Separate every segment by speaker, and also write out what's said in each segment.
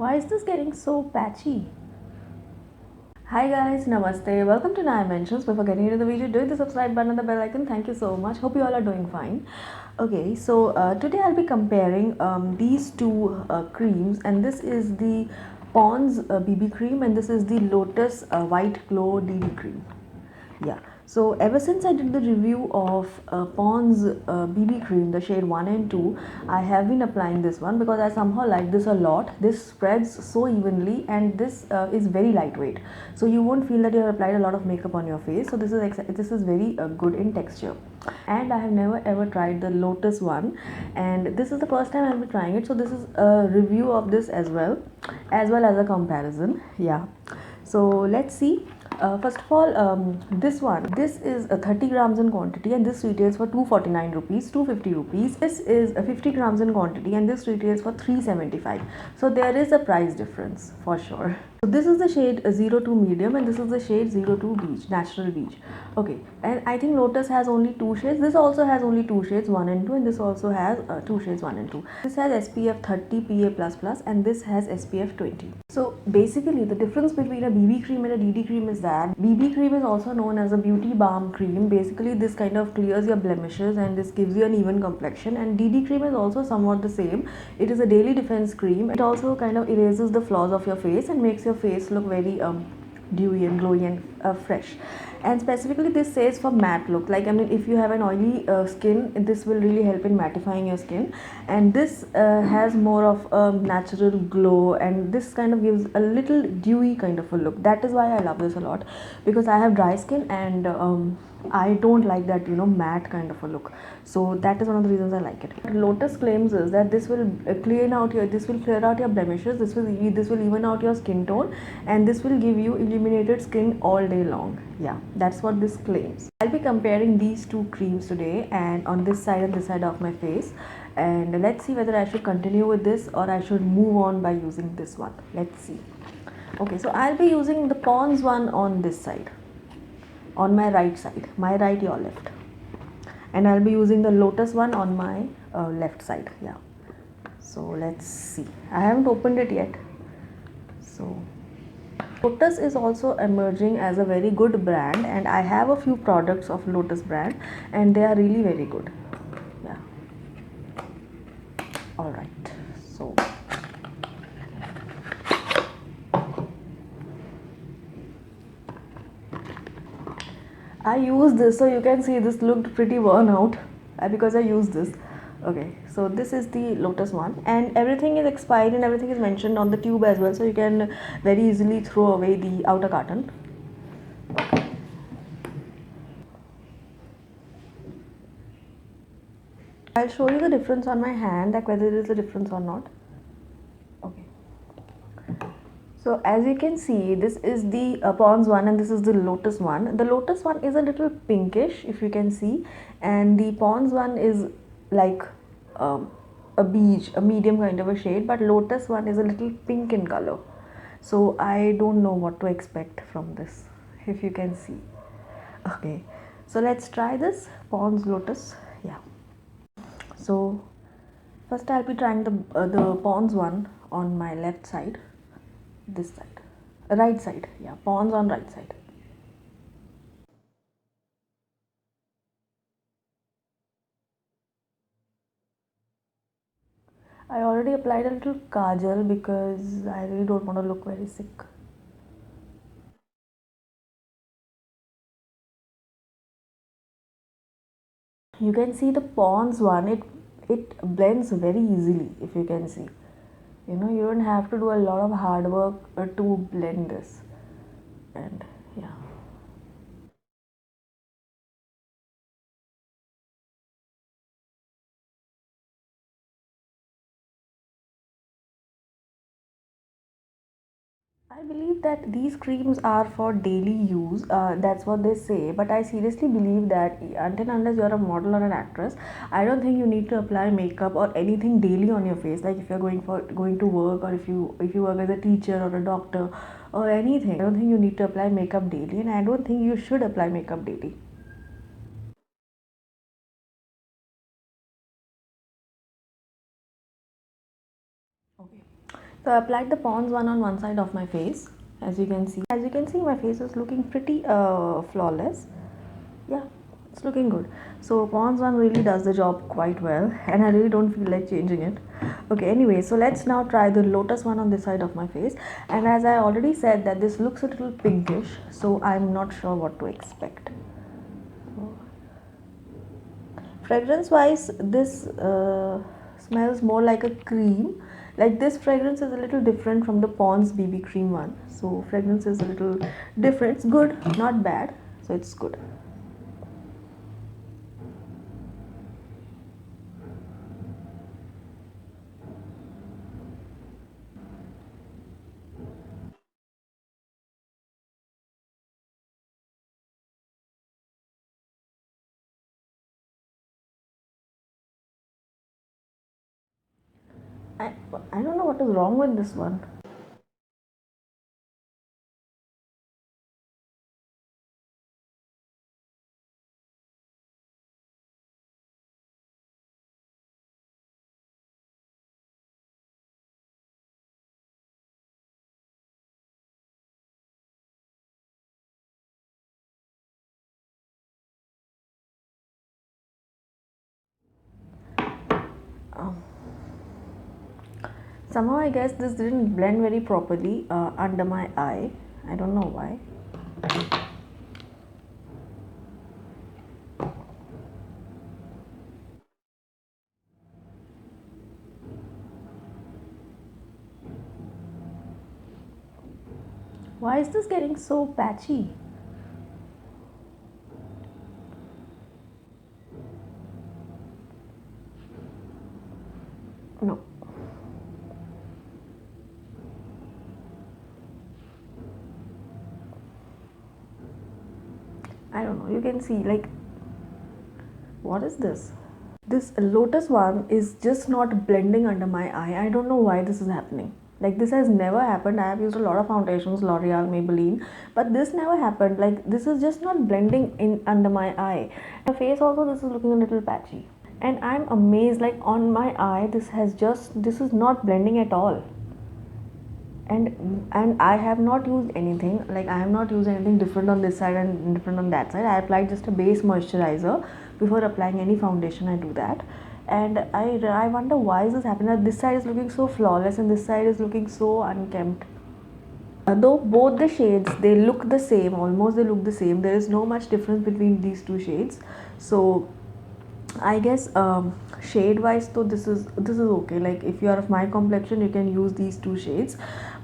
Speaker 1: Why is this getting so patchy? Hi guys, namaste. Welcome to Naya Mentions. Before getting into the video, do the subscribe button and the bell icon. Thank you so much. Hope you all are doing fine. Okay, so today I'll be comparing these two creams, and this is the Pond's BB cream, and this is the Lotus White Glow DD cream. Yeah, so ever since I did the review of Pond's BB cream, the shade 1 and 2, I have been applying this one because I somehow like this a lot. This spreads so evenly, and this is very lightweight, so you won't feel that you have applied a lot of makeup on your face. So this is very good in texture. And I have never ever tried the Lotus one, and this is the first time I'll be trying it. So this is a review of this as well as a comparison. Yeah, so let's see. First of all, this is 30 grams in quantity, and this retails for 249 rupees, 250 rupees. This is 50 grams in quantity, and this retails for 375. So there is a price difference for sure. So this is the shade 02 medium, and this is the shade 02 beach, natural beach. Okay, and I think Lotus has only two shades. This also has only two shades, 1 and 2, and this also has two shades, 1 and 2. This has SPF 30 PA++, and this has SPF 20. So basically the difference between a BB cream and a DD cream is that BB cream is also known as a beauty balm cream. Basically this kind of clears your blemishes and this gives you an even complexion, and DD cream is also somewhat the same. It is a daily defense cream. It also kind of erases the flaws of your face and makes your face look very dewy and glowy and fresh. And specifically this says for matte look, like I mean if you have an oily skin, this will really help in mattifying your skin, and this has more of a natural glow, and this kind of gives a little dewy kind of a look. That is why I love this a lot, because I have dry skin, and I don't like that, you know, matte kind of a look. So that is one of the reasons I like it. What Lotus claims is that this will clear out your blemishes, this will even out your skin tone, and this will give you illuminated skin all day long. Yeah, that's what this claims. I'll be comparing these two creams today, and on this side and this side of my face, and let's see whether I should continue with this or I should move on by using this one. Let's see. Okay, so I'll be using the Pond's one on this side, on my right side, my right, your left, and I'll be using the Lotus one on my left side. Yeah, so let's see. I haven't opened it yet. So Lotus is also emerging as a very good brand, and I have a few products of Lotus brand, and they are really very good. Yeah, all right. So I use this, so you can see this looked pretty worn out because I used this. Okay, so this is the Lotus one, and everything is expired and everything is mentioned on the tube as well, so you can very easily throw away the outer carton. I'll show you the difference on my hand, like whether there is a difference or not. Okay. So as you can see, this is the Pond's one, and this is the Lotus one. The Lotus one is a little pinkish, if you can see, and the Pond's one is like um, a beige, a medium kind of a shade, but Lotus one is a little pink in color. So I don't know what to expect from this, if you can see. Okay, so let's try this Pond's Lotus. Yeah. So first I'll be trying the Pond's one on my left side, this side, right side. Yeah, Pond's on right side. I already applied a little kajal because I really don't want to look very sick. You can see the Pond's one, it blends very easily, if you can see. You know, you don't have to do a lot of hard work to blend this. And yeah. I believe that these creams are for daily use. That's what they say. But I seriously believe that until unless you're a model or an actress, I don't think you need to apply makeup or anything daily on your face. Like if you're going to work, or if you work as a teacher or a doctor or anything, I don't think you need to apply makeup daily, and I don't think you should apply makeup daily. Okay. So I applied the Pond's one on one side of my face. As you can see, my face is looking pretty flawless. Yeah, it's looking good. So Pond's one really does the job quite well, and I really don't feel like changing it. Okay, anyway, so let's now try the Lotus one on this side of my face. And as I already said that this looks a little pinkish, so I'm not sure what to expect. Fragrance wise, this smells more like a cream. Like this fragrance is a little different from the Pond's BB cream one. So fragrance is a little different. It's good, not bad. So it's good. I, I don't know what is wrong with this one. Um, Somehow I guess this didn't blend very properly under my eye. I don't know why. Why is this getting so patchy? No. I don't know. You can see like, what is this? This Lotus one is just not blending under my eye. I don't know why this is happening. Like this has never happened. I have used a lot of foundations, L'Oreal, Maybelline, but this never happened. Like this is just not blending in under my eye. My face also, this is looking a little patchy. And I'm amazed, like on my eye, this is not blending at all. And I have not used anything, like I have not used anything different on this side and different on that side. I applied just a base moisturizer before applying any foundation. I do that, and I wonder why is this happening, that this side is looking so flawless and this side is looking so unkempt. Though both the shades, they look the same, almost they look the same, there is no much difference between these two shades. So I guess shade wise, though this is okay. Like if you are of my complexion, you can use these two shades.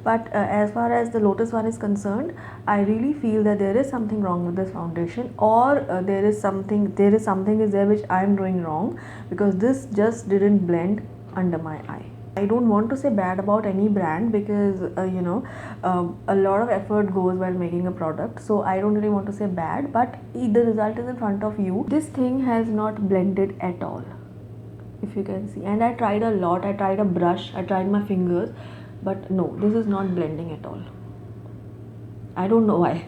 Speaker 1: But as far as the Lotus one is concerned, I really feel that there is something wrong with this foundation, or there is something is there which I am doing wrong, because this just didn't blend under my eye. I don't want to say bad about any brand, because a lot of effort goes while making a product, so I don't really want to say bad, but the result is in front of you. This thing has not blended at all, if you can see, and I tried a lot. I tried a brush, I tried my fingers, but no, this is not blending at all. I don't know why.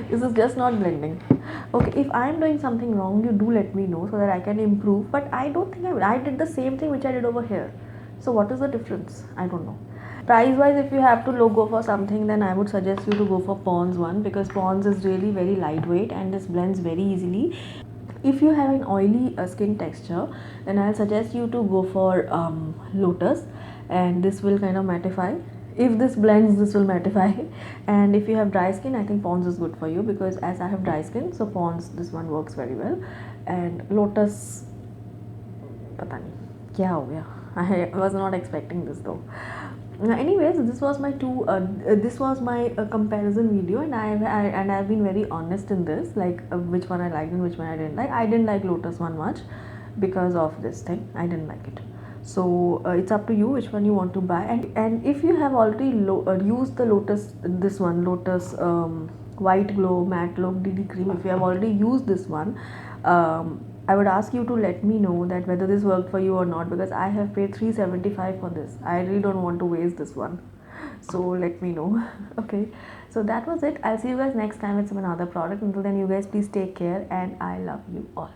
Speaker 1: This is just not blending. Okay, if I am doing something wrong, you do let me know so that I can improve, but I don't think I did the same thing which I did over here. So what is the difference? I don't know. Price wise, if you have to go for something, then I would suggest you to go for Pond's one, because Pond's is really very lightweight and this blends very easily. If you have an oily skin texture, then I'll suggest you to go for Lotus, and this will kind of mattify. If this blends, this will mattify. And if you have dry skin, I think Pond's is good for you, because as I have dry skin, so Pond's, this one works very well. And Lotus, pata nahi kya ho gaya. I was not expecting this though. Anyways, this was my comparison video, and I've been very honest in this, like which one I liked and which one I didn't like. I didn't like Lotus one much because of this thing. I didn't like it. So it's up to you which one you want to buy. And if you have already used the Lotus White Glow Matte Glow DD cream, if you have already used this one, I would ask you to let me know that whether this worked for you or not, because I have paid 375 for this. I really don't want to waste this one. So let me know. Okay, so that was it. I'll see you guys next time with some another product. Until then, you guys please take care, and I love you all.